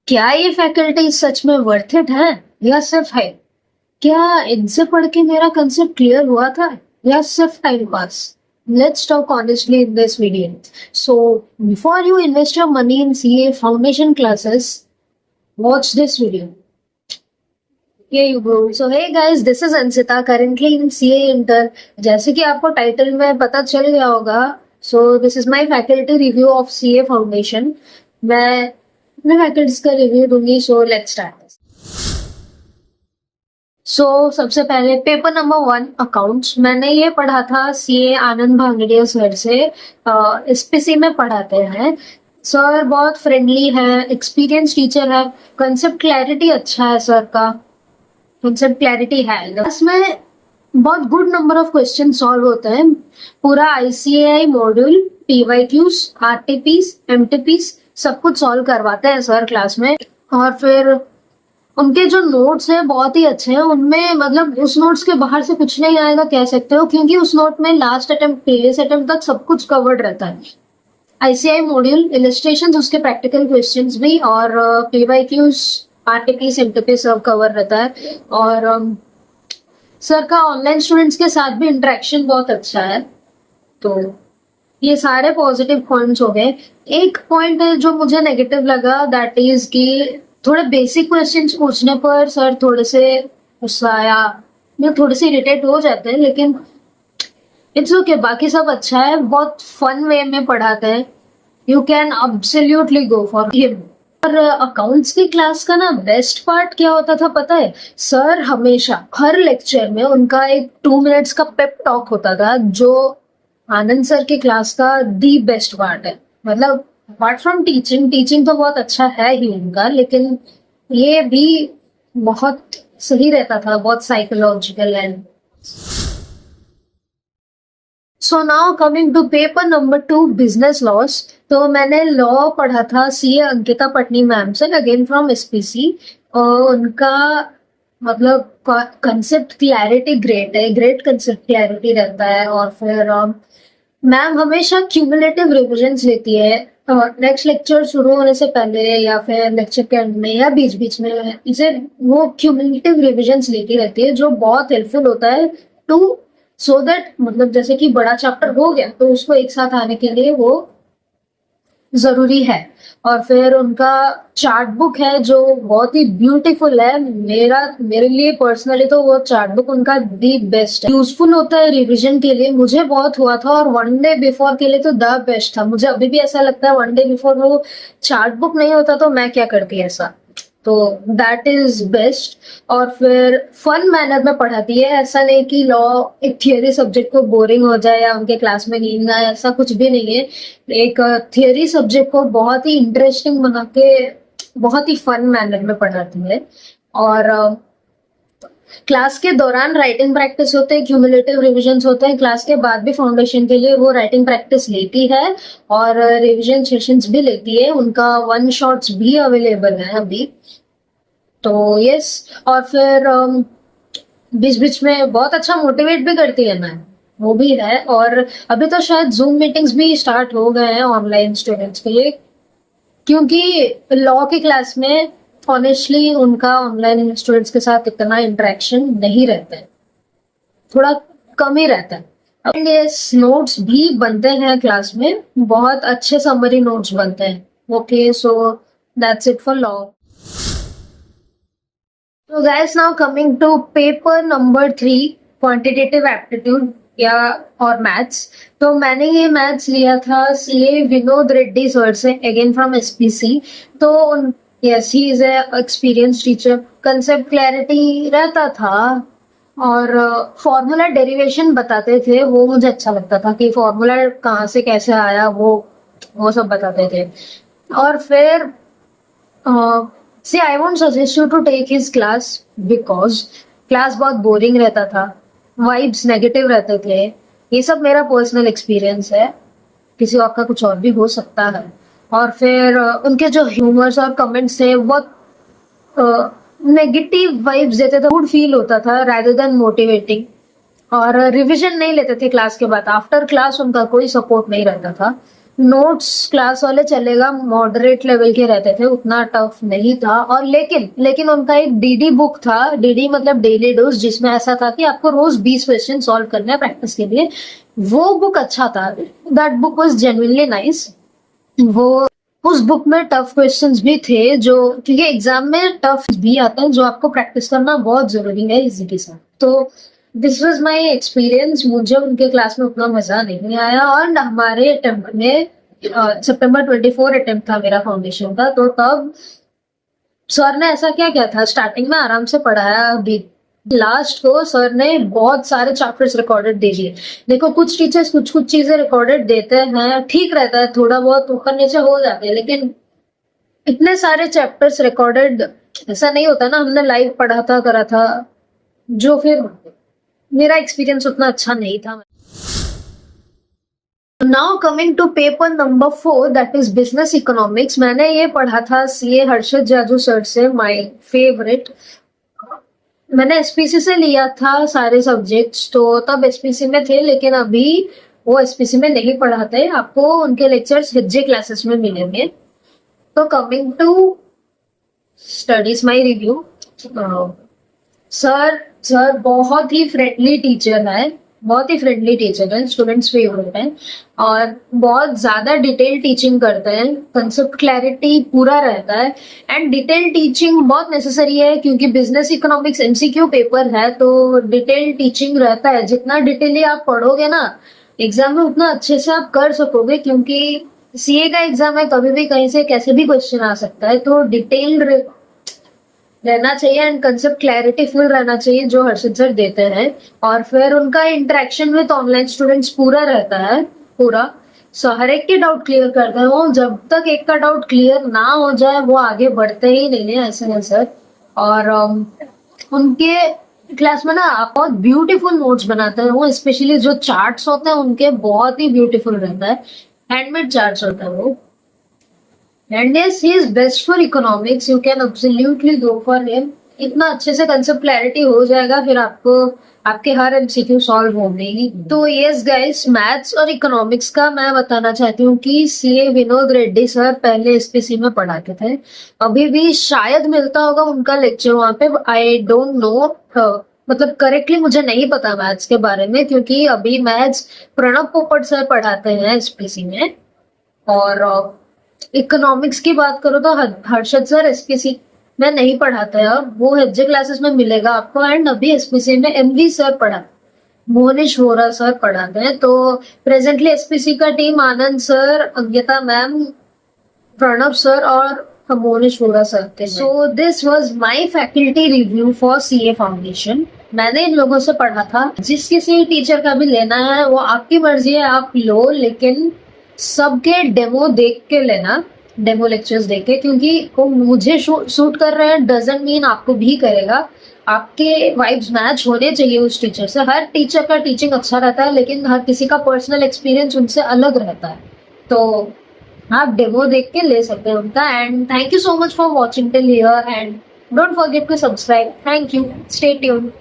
क्या ये फैकल्टी सच में वर्थ इट है या सिर्फ है? क्या इनसे पढ़ के मेरा कंसेप्ट क्लियर हुआ था या सिर्फ time pass? Let's talk honestly in this video. So, before you invest your money in CA foundation classes, watch this video. Here you go. So, hey guys, this is Ansita, currently in CA Intern. जैसे कि आपको title में पता चल गया होगा, so this is my faculty review of CA foundation. मैं अपने फैकल्टीज का रिव्यू दूंगी, so let's start. सबसे पहले पेपर नंबर 1 अकाउंट्स मैंने ये पढ़ा था सीए आनंद भांगड़िया सर से। एसपीसी में पढ़ाते हैं सर, बहुत फ्रेंडली है, एक्सपीरियंस टीचर है, कंसेप्ट क्लैरिटी अच्छा है सर का, कंसेप्ट क्लैरिटी है। इसमें बहुत good number of question solve होते हैं, पूरा ICAI module, PYQs, RTPs, MTPs सब कुछ सॉल्व करवाते हैं सर क्लास में। और फिर उनके जो नोट्स हैं बहुत ही अच्छे हैं, उनमें मतलब उस नोट्स के बाहर से कुछ नहीं आएगा कह सकते हो, क्योंकि उस नोट में लास्ट अटेम्प्ट प्रीवियस अटेम्प्ट तक सब कुछ कवर्ड रहता है। आईसीआई मॉड्यूल, इलस्ट्रेशंस, उसके प्रैक्टिकल क्वेश्चंस भी, और पीवाईक्यूज, आरटीपीस, एमटीपीस सब कवर रहता है। और सर का ऑनलाइन स्टूडेंट्स के साथ भी इंटरेक्शन बहुत अच्छा है। तो ये सारे पॉजिटिव पॉइंट्स हो गए। एक पॉइंट है जो मुझे नेगेटिव लगा, दैट इज कि थोड़े बेसिक क्वेश्चंस पूछने पर सर थोड़े से गुस्सा आया, थोड़े से इरिटेट हो जाते हैं, लेकिन इट्स ओके, बाकी सब अच्छा है, बहुत फन वे में पढ़ाते हैं। You can absolutely go for him. और अकाउंट्स की क्लास का ना बेस्ट पार्ट क्या होता था पता है? सर हमेशा हर लेक्चर में उनका एक 2 मिनट्स का पेप टॉक होता था, जो आनंद सर की क्लास का दी बेस्ट पार्ट है। मतलब अपार्ट फ्रॉम टीचिंग तो बहुत अच्छा है ही उनका, लेकिन ये भी बहुत सही रहता था, बहुत psychological. And so now coming to paper number 2 business loss. तो मैंने लॉ पढ़ा था सीए अंकिता पटनी मैम से, अगेन फ्रॉम एसपीसी। और उनका मतलब कंसेप्ट क्लैरिटी ग्रेट है, ग्रेट कंसेप्ट क्लैरिटी रहता है। और फिर मैम हमेशा क्यूमुलेटिव रिविजन्स लेती है नेक्स्ट लेक्चर शुरू होने से पहले, या फिर लेक्चर के एंड में, या बीच बीच में, इसे वो क्यूमुलेटिव रिविजन्स लेती रहती है, जो बहुत हेल्पफुल होता है टू सो दैट मतलब जैसे कि बड़ा चैप्टर हो गया तो उसको एक साथ आने के लिए वो जरूरी है। और फिर उनका चार्ट बुक है जो बहुत ही ब्यूटीफुल है, मेरे लिए पर्सनली तो वो चार्ट बुक उनका दी बेस्ट है, यूजफुल होता है रिवीजन के लिए, मुझे बहुत हुआ था। और 1 डे बिफोर के लिए तो द बेस्ट था। मुझे अभी भी ऐसा लगता है 1 डे बिफोर वो चार्ट बुक नहीं होता तो मैं क्या करती ऐसा, तो दैट इज बेस्ट। और फिर फन मैनर में पढ़ाती है, ऐसा नहीं कि लॉ एक थियरी सब्जेक्ट को बोरिंग हो जाए या उनके क्लास में नींद आए, ऐसा कुछ भी नहीं है। एक थियरी सब्जेक्ट को बहुत ही इंटरेस्टिंग बना के बहुत ही फन मैनर में पढ़ाती है। और क्लास के दौरान राइटिंग प्रैक्टिस होते हैं, क्यूमुलेटिव रिविजन्स होते हैं, क्लास के बाद भी फाउंडेशन के लिए वो राइटिंग प्रैक्टिस लेती है और रिविजन सेशंस भी लेती है। उनका 1 शॉट्स भी अवेलेबल है अभी, तो यस। और फिर बीच बीच में बहुत अच्छा मोटिवेट भी करती है मैम, वो भी है। और अभी तो शायद जूम मीटिंग्स भी स्टार्ट हो गए हैं ऑनलाइन स्टूडेंट्स के लिए, क्योंकि लॉ की क्लास में ऑनेस्टली उनका ऑनलाइन स्टूडेंट्स के साथ इतना इंटरेक्शन नहीं रहता है, थोड़ा कम ही रहता है। एंड यस, नोट्स भी बनते हैं क्लास में, बहुत अच्छे समरी नोट्स बनते हैं। Okay, so that's it for law. So guys, now coming to paper number 3, quantitative aptitude या और मैथ्स। तो मैंने ये मैथ्स लिया था सीए विनोद रेड्डी सर से, अगेन फ्रॉम एसपीसी। तो yes, he is experience teacher, concept clarity रहता था और फॉर्मूला डेरिवेशन बताते थे, वो मुझे अच्छा लगता था कि फॉर्मूला कहाँ से कैसे आया, वो सब बताते थे। और फिर See, I won't suggest you to take his class because class बहुत बोरिंग रहता था, वाइब्स नेगेटिव रहते थे। ये सब मेरा पर्सनल एक्सपीरियंस है, किसी और का कुछ और भी हो सकता है। और फिर उनके जो ह्यूमर्स और कमेंट्स थे बहुत नेगेटिव वाइब्स देते थे, गुड फील होता था रादर देन मोटिवेटिंग। और रिविजन नहीं लेते थे क्लास के बाद, आफ्टर क्लास उनका कोई सपोर्ट नहीं रहता था। नोट्स क्लास वाले चलेगा, मॉडरेट लेवल के रहते थे, उतना टफ नहीं था। और लेकिन उनका एक डीडी बुक था, डीडी मतलब डेली डोज, जिसमें ऐसा था कि आपको रोज 20 क्वेश्चन सॉल्व करने हैं प्रैक्टिस के लिए। वो बुक अच्छा था, that book was genuinely nice. वो उस बुक में टफ क्वेश्चंस भी थे, जो क्योंकि एग्जाम में टफ भी आता है, जो आपको प्रैक्टिस करना बहुत जरूरी है इजी के साथ। तो दिस वाज माय एक्सपीरियंस। मुझे उनके क्लास में उतना मजा नहीं आया। और हमारे अटेम्प्ट में सितंबर 24 अटेम्प्ट था मेरा फाउंडेशन का, तो तब सर ने ऐसा क्या था, स्टार्टिंग में आराम से पढ़ाया, अभी लास्ट को सर ने बहुत सारे चैप्टर्स रिकॉर्डेड दे दिए। देखो कुछ टीचर्स कुछ चीजें रिकॉर्डेड देते हैं, ठीक रहता है, थोड़ा बहुत ऊपर नीचे हो जाते हैं, लेकिन इतने सारे चैप्टर्स रिकॉर्डेड ऐसा नहीं होता ना। हमने लाइव पढ़ा था, करा था, जो फिर मेरा एक्सपीरियंस उतना अच्छा नहीं था। Now coming to paper number 4, that is business economics. मैंने ये पढ़ा था सीए हर्षद जाजू सर से, माय फेवरेट। मैंने एसपीसी से लिया था सारे सब्जेक्ट्स, तो तब एसपीसी में थे, लेकिन अभी वो एसपीसी में नहीं पढ़ाते, आपको उनके लेक्चर्स हिज्जे क्लासेस में मिलेंगे। तो coming to studies my review, sir बहुत ही फ्रेंडली टीचर है, बहुत ही फ्रेंडली टीचर है, स्टूडेंट्स फेवरेट है, और बहुत ज्यादा डिटेल टीचिंग करते हैं, कंसेप्ट क्लैरिटी पूरा रहता है। एंड डिटेल टीचिंग बहुत नेसेसरी है, क्योंकि बिजनेस इकोनॉमिक्स एमसीक्यू पेपर है, तो डिटेल टीचिंग रहता है। जितना डिटेली आप पढ़ोगे ना एग्जाम में, उतना अच्छे से आप कर सकोगे, क्योंकि सीए का एग्जाम है, कभी भी कहीं से कैसे भी क्वेश्चन आ सकता है। तो डिटेल्ड रहना चाहिए एंड कंसेप्ट क्लैरिटी फुल रहना चाहिए, जो हर्षद सर देते हैं। और फिर उनका इंटरेक्शन विद ऑनलाइन स्टूडेंट्स पूरा रहता है, पूरा। सो हर एक के डाउट क्लियर करते हैं वो। जब तक एक का डाउट क्लियर ना हो जाए, वो आगे बढ़ते ही नहीं है, ऐसे है सर। और उनके क्लास में ना आप बहुत ब्यूटीफुल नोट्स बनाते हैं वो, स्पेशली जो चार्ट्स होते हैं उनके बहुत ही ब्यूटीफुल रहता है, हैंडमेड चार्ट्स होता है वो। And yes, he is best for economics. You can absolutely go for him. इतना अच्छे से कंसेप्ट क्लैरिटी हो जाएगा, फिर आपको आपके हर एमसीक्यू सॉल्व होंगे। तो यस गाइस, मैथ्स और इकोनॉमिक्स का मैं बताना चाहती हूँ कि सीए विनोद रेड्डी सर पहले एसपीसी में पढ़ाते थे, अभी भी शायद मिलता होगा उनका लेक्चर वहां पे, आई डोंट नो, मतलब करेक्टली मुझे नहीं पता मैथ्स के बारे में, क्योंकि अभी मैथ्स प्रणब पोपट सर पढ़ाते हैं एसपीसी में। और इकोनॉमिक्स की बात करो तो हर्षद सर एसपीसी में नहीं पढ़ाते हैं, अब वो हेजे क्लासेस में मिलेगा आपको। एंड अभी एसपीसी में एमवी सर पढ़ा, मोहनिश वोरा सर पढ़ाते हैं। तो प्रेजेंटली एसपीसी का team Anand sir, Ankita ma'am, Pranab sir और मोहनिश वोरा सर थे। So this was my faculty review for CA foundation. मैंने इन लोगों से पढ़ा था। जिस किसी टीचर का भी लेना है वो आपकी मर्जी है, आप लो, लेकिन सबके डेमो देख के लेना, डेमो लेक्चर्स देख के, क्योंकि वो मुझे सूट कर रहे हैं डजंट मीन आपको भी करेगा। आपके वाइब्स मैच होने चाहिए उस टीचर से। हर टीचर का टीचिंग अच्छा रहता है, लेकिन हर किसी का पर्सनल एक्सपीरियंस उनसे अलग रहता है, तो आप डेमो देख के ले सकते हैं उनका। And thank you so much for watching till here, and don't forget to subscribe. Thank you, stay tuned.